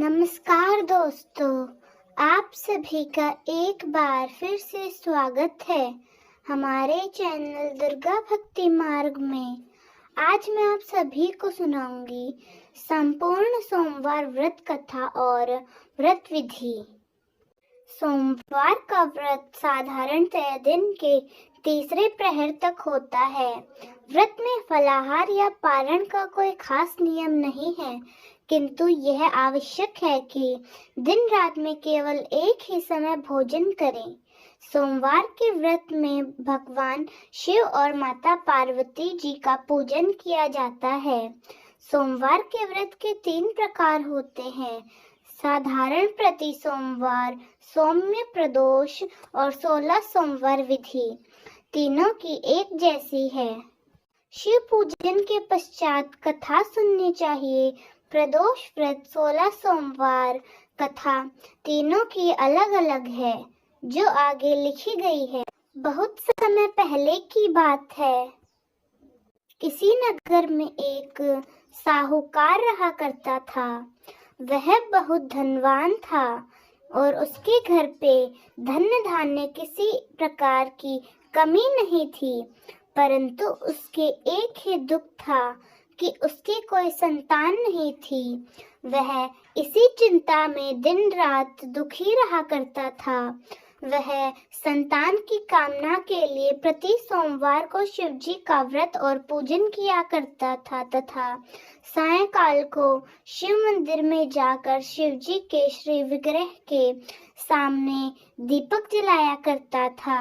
नमस्कार दोस्तों, आप सभी का एक बार फिर से स्वागत है हमारे चैनल दुर्गा भक्ति मार्ग में। आज मैं आप सभी को सुनाऊंगी संपूर्ण सोमवार व्रत कथा और व्रत विधि। सोमवार का व्रत साधारणतः दिन के तीसरे प्रहर तक होता है। व्रत में फलाहार या पारण का कोई खास नियम नहीं है, किंतु यह आवश्यक है कि दिन रात में केवल एक ही समय भोजन करें। सोमवार के व्रत में भगवान शिव और माता पार्वती जी का पूजन किया जाता है। सोमवार के व्रत के 3 प्रकार होते हैं: साधारण प्रति सोमवार, सौम्य प्रदोष और 16 सोमवार विधि। तीनों की एक जैसी है। शिव पूजन के पश्चात कथा सुननी चाहिए। प्रदोष व्रत 16 सोमवार कथा तीनों की अलग अलग है, जो आगे लिखी गई है। बहुत समय पहले की बात है। किसी नगर में एक साहूकार रहा करता था। वह बहुत धनवान था और उसके घर पे धन धान्य किसी प्रकार की कमी नहीं थी, परंतु उसके एक ही दुख था कि उसकी कोई संतान नहीं थी। वह इसी चिंता में दिन रात दुखी रहा करता था। वह संतान की कामना के लिए प्रति सोमवार को शिव जी का व्रत और पूजन किया करता था तथा सायंकाल को शिव मंदिर में जाकर शिव जी के श्री विग्रह के सामने दीपक जलाया करता था।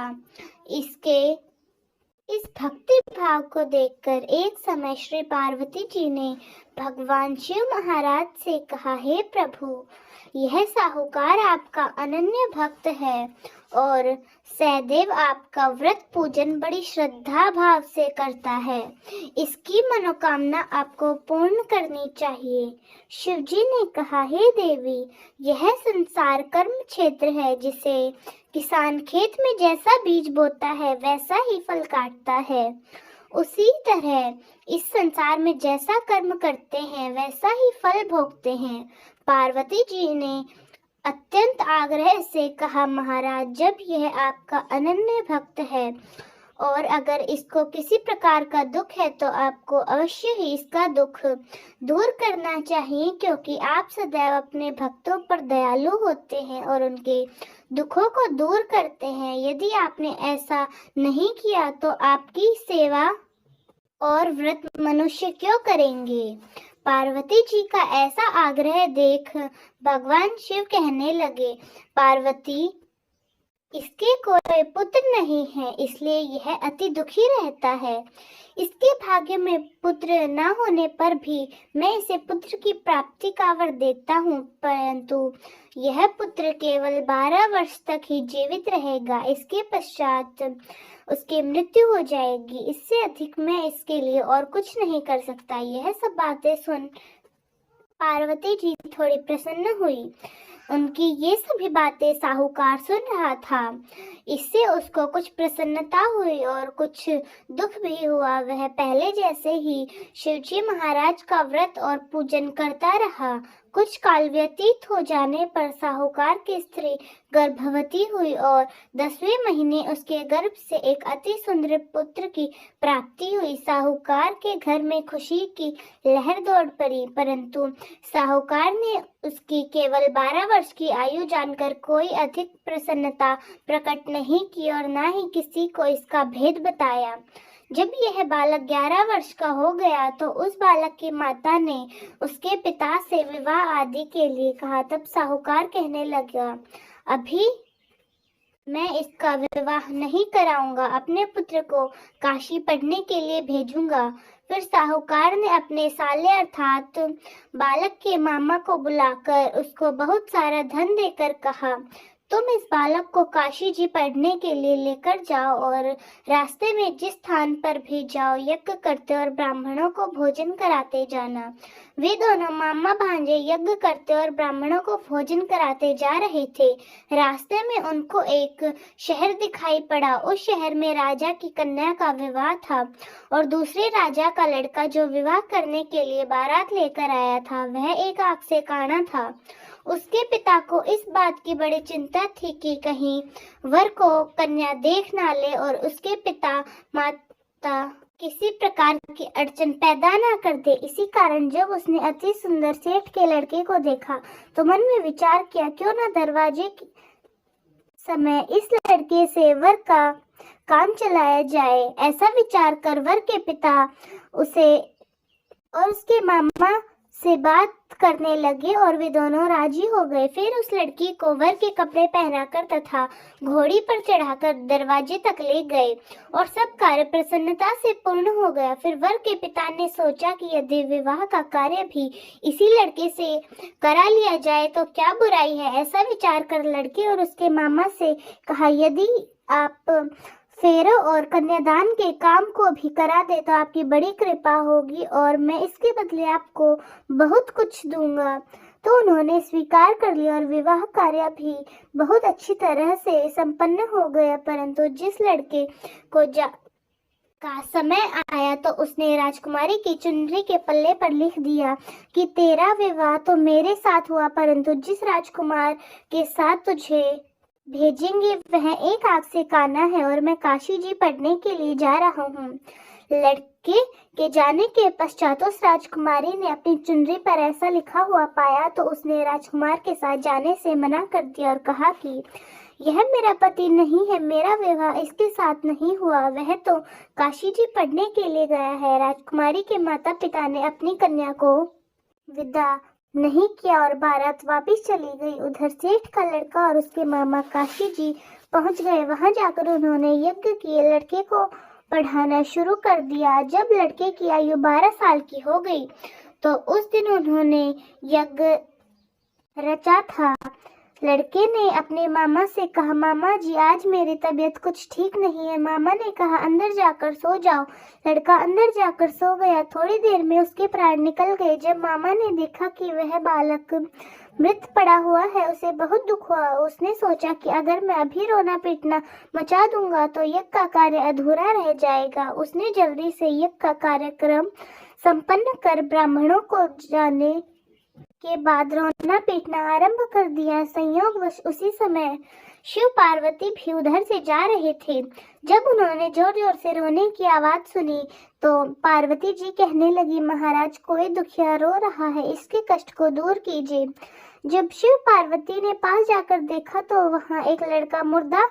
इस भक्ति भाव को देखकर एक समय श्री पार्वती जी ने भगवान शिव महाराज से कहा, हे प्रभु, यह साहूकार आपका अनन्य भक्त है और सदैव आपका व्रत पूजन बड़ी श्रद्धा भाव से करता है। इसकी मनोकामना आपको पूर्ण करनी चाहिए। शिव जी ने कहा, हे देवी, यह संसार कर्म क्षेत्र है, जिसे किसान खेत में जैसा बीज बोता है वैसा ही फल काटता है। उसी तरह इस संसार में जैसा कर्म करते हैं वैसा ही फल भोगते हैं। पार्वती जी ने अत्यंत आग्रह से कहा, महाराज, जब यह आपका अनन्य भक्त है और अगर इसको किसी प्रकार का दुख है तो आपको अवश्य ही इसका दुख दूर करना चाहिए, क्योंकि आप सदैव अपने भक्तों पर दयालु होते हैं और उनके दुखों को दूर करते हैं। यदि आपने ऐसा नहीं किया तो आपकी सेवा और व्रत मनुष्य क्यों करेंगे? पार्वती जी का ऐसा आग्रह देख भगवान शिव कहने लगे, पार्वती, इसके कोई पुत्र नहीं है, इसलिए यह अति दुखी रहता है। इसके भाग्य में पुत्र न होने पर भी मैं इसे पुत्र की प्राप्ति का वर देता हूँ, परंतु यह पुत्र केवल 12 वर्ष तक ही जीवित रहेगा। इसके पश्चात उसकी मृत्यु हो जाएगी। इससे अधिक मैं इसके लिए और कुछ नहीं कर सकता। यह सब बातें सुन पार्वती जी थोड़ी प्रसन्न हुई। उनकी ये सभी बातें साहूकार सुन रहा था। इससे उसको कुछ प्रसन्नता हुई और कुछ दुख भी हुआ। वह पहले जैसे ही शिवजी महाराज का व्रत और पूजन करता रहा। कुछ काल व्यतीत हो जाने पर साहूकार की स्त्री गर्भवती हुई और 10वें महीने उसके गर्भ से एक अति सुंदर पुत्र की प्राप्ति हुई। साहूकार के घर में खुशी की लहर दौड़ पड़ी, परंतु साहूकार ने उसकी केवल 12 वर्ष की आयु जानकर कोई अधिक प्रसन्नता प्रकट नहीं की और न ही किसी को इसका भेद बताया। जब यह बालक 11 वर्ष का हो गया तो उस बालक की माता ने उसके पिता से विवाह आदि के लिए कहा। तब साहूकार कहने लगा, अभी मैं इसका विवाह नहीं कराऊंगा, अपने पुत्र को काशी पढ़ने के लिए भेजूंगा। फिर साहूकार ने अपने साले अर्थात बालक के मामा को बुलाकर उसको बहुत सारा धन देकर कहा, तुम इस बालक को काशी जी पढ़ने के लिए लेकर जाओ और रास्ते में जिस स्थान पर भी जाओ यज्ञ करते और ब्राह्मणों को भोजन कराते जाना। वे दोनों मामा भांजे यज्ञ करते और ब्राह्मणों को भोजन कराते जा रहे थे। रास्ते में उनको एक शहर दिखाई पड़ा। उस शहर में राजा की कन्या का विवाह था और दूसरे राजा का लड़का जो विवाह करने के लिए बारात लेकर आया था वह एक आंख से काना था। उसके पिता को इस बात की बड़ी चिंता थी कि कहीं वर को कन्या देख ना ले और उसके पिता माता किसी प्रकार की अड़चन पैदा ना कर दे। इसी कारण जब उसने अति सुंदर सेठ के लड़के को देखा तो मन में विचार किया, क्यों ना दरवाजे के समय इस लड़के से वर का काम चलाया जाए। ऐसा विचार कर वर के पिता उसे और उसके मामा से बात करने लगे और वे दोनों राजी हो गए। फिर उस लड़की को वर के कपड़े पहनाकर तथा घोड़ी पर चढ़ाकर दरवाजे तक ले गए और सब कार्य प्रसन्नता से पूर्ण हो गया। फिर वर के पिता ने सोचा कि यदि विवाह का कार्य भी इसी लड़के से करा लिया जाए तो क्या बुराई है। ऐसा विचार कर लड़के और उसके मामा से कहा, यदि आप फेरों और कन्यादान के काम को भी करा दे तो आपकी बड़ी कृपा होगी और मैं इसके बदले आपको बहुत कुछ दूंगा। तो उन्होंने स्वीकार कर लिया और विवाह कार्य भी बहुत अच्छी तरह से संपन्न हो गया। परंतु जिस लड़के को का समय आया तो उसने राजकुमारी की चुनरी के पल्ले पर लिख दिया कि तेरा विवाह तो मेरे साथ हुआ, परंतु जिस राजकुमार के साथ तुझे भेजेंगे वह एक आंख से काना है और मैं काशी जी पढ़ने के लिए जा रहा हूँ। लड़के के जाने के पश्चात उस राजकुमारी ने अपनी चुनरी पर ऐसा लिखा हुआ पाया तो उसने राजकुमार के साथ जाने से मना कर दिया और कहा कि यह मेरा पति नहीं है, मेरा विवाह इसके साथ नहीं हुआ, वह तो काशी जी पढ़ने के लिए गया है। राजकुमारी के माता पिता ने अपनी कन्या को विदा नहीं किया और बारात वापस चली गई। उधर सेठ का लड़का और उसके मामा काशी जी पहुंच गए। वहां जाकर उन्होंने यज्ञ किए लड़के को पढ़ाना शुरू कर दिया। जब लड़के की आयु 12 साल की हो गई तो उस दिन उन्होंने यज्ञ रचा था। लड़के ने अपने मामा से कहा, मामा जी आज मेरी तबीयत कुछ ठीक नहीं है। मामा ने कहा, अंदर जाकर सो जाओ। लड़का अंदर जाकर सो गया। थोड़ी देर में उसके प्राण निकल गए। जब मामा ने देखा कि वह बालक मृत पड़ा हुआ है उसे बहुत दुख हुआ। उसने सोचा कि अगर मैं अभी रोना पीटना मचा दूंगा तो यज्ञ का कार्य अधूरा रह जाएगा। उसने जल्दी से यज्ञ का कार्यक्रम संपन्न कर ब्राह्मणों को जाने के बाद रोना पीटना आरंभ कर दिया। संयोगवश उसी समय शिव पार्वती भी उधर से जा रहे थे। जब उन्होंने जोर जोर से रोने की आवाज सुनी तो पार्वती जी कहने लगी, महाराज कोई दुखिया रो रहा है, इसके कष्ट को दूर कीजिए। जब शिव पार्वती ने पास जाकर देखा तो वहां एक लड़का मुर्दा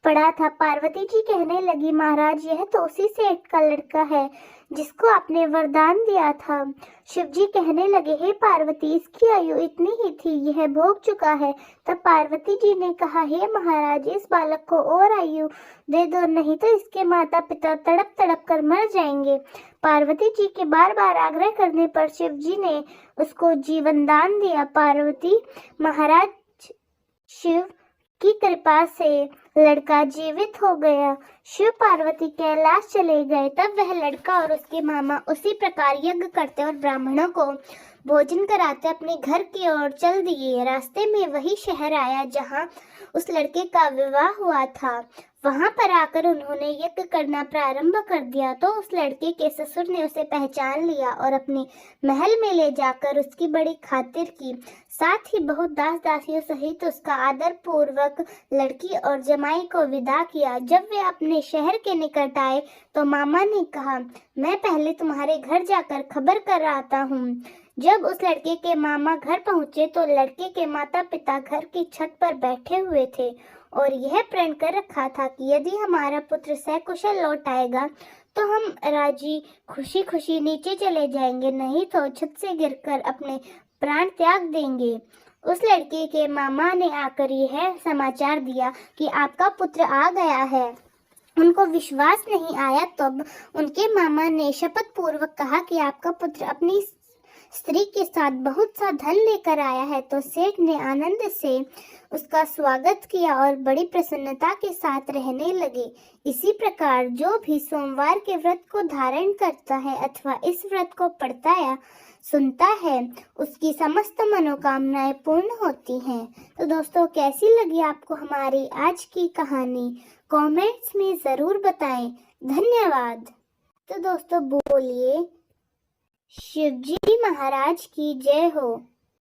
पड़ा था। पार्वती जी कहने लगी, महाराज यह तो उसी सेठ का लड़का है जिसको आपने वरदान दिया था। शिव जी कहने लगे, हे पार्वती इसकी आयु इतनी ही थी, यह भोग चुका है। तब पार्वती जी ने कहा, हे महाराज इस बालक को और आयु दे दो, नहीं तो इसके माता पिता तड़प तड़प कर मर जाएंगे। पार्वती जी के बार बार आग्रह करने पर शिव जी ने उसको जीवन दान दिया। पार्वती महाराज शिव की कृपा से लड़का जीवित हो गया। शिव पार्वती कैलाश चले गए। तब वह लड़का और उसके मामा उसी प्रकार यज्ञ करते और ब्राह्मणों को भोजन कराते अपने घर की ओर चल दिए। रास्ते में वही शहर आया जहां उस लड़के का विवाह हुआ था। वहां पर आकर उन्होंने यज्ञ करना प्रारंभ कर दिया तो उस लड़के के ससुर ने उसे पहचान लिया और अपने महल में ले जाकर उसकी बड़ी खातिर की। साथ ही बहुत दास दासियों सहित उसका आदर पूर्वक लड़की और जमाई को विदा किया। जब वे अपने शहर के निकट आए तो मामा ने कहा, मैं पहले तुम्हारे घर जाकर खबर कर आता हूँ। जब उस लड़के के मामा घर पहुंचे तो लड़के के माता पिता घर की छत पर बैठे हुए थे और यह प्रण कर रखा था कि यदि हमारा पुत्र सकुशल लौट आएगा तो हम राजी खुशी खुशी नीचे चले जाएंगे, नहीं तो छत से गिरकर अपने प्राण त्याग देंगे। उस लड़के के मामा ने आकर यह समाचार दिया कि आपका पुत्र आ गया है। उनको विश्वास नहीं आया। तब उनके मामा ने शपथ पूर्वक कहा कि आपका पुत्र अपनी स्त्री के साथ बहुत सा धन लेकर आया है। तो सेठ ने आनंद से उसका स्वागत किया और बड़ी प्रसन्नता के साथ रहने लगे। इसी प्रकार जो भी सोमवार के व्रत को धारण करता है अथवा इस व्रत को पढ़ता या सुनता है उसकी समस्त मनोकामनाएं पूर्ण होती हैं। तो दोस्तों कैसी लगी आपको हमारी आज की कहानी, कमेंट्स में जरूर बताएं। धन्यवाद। तो दोस्तों बोलिए शिवजी महाराज की जय हो।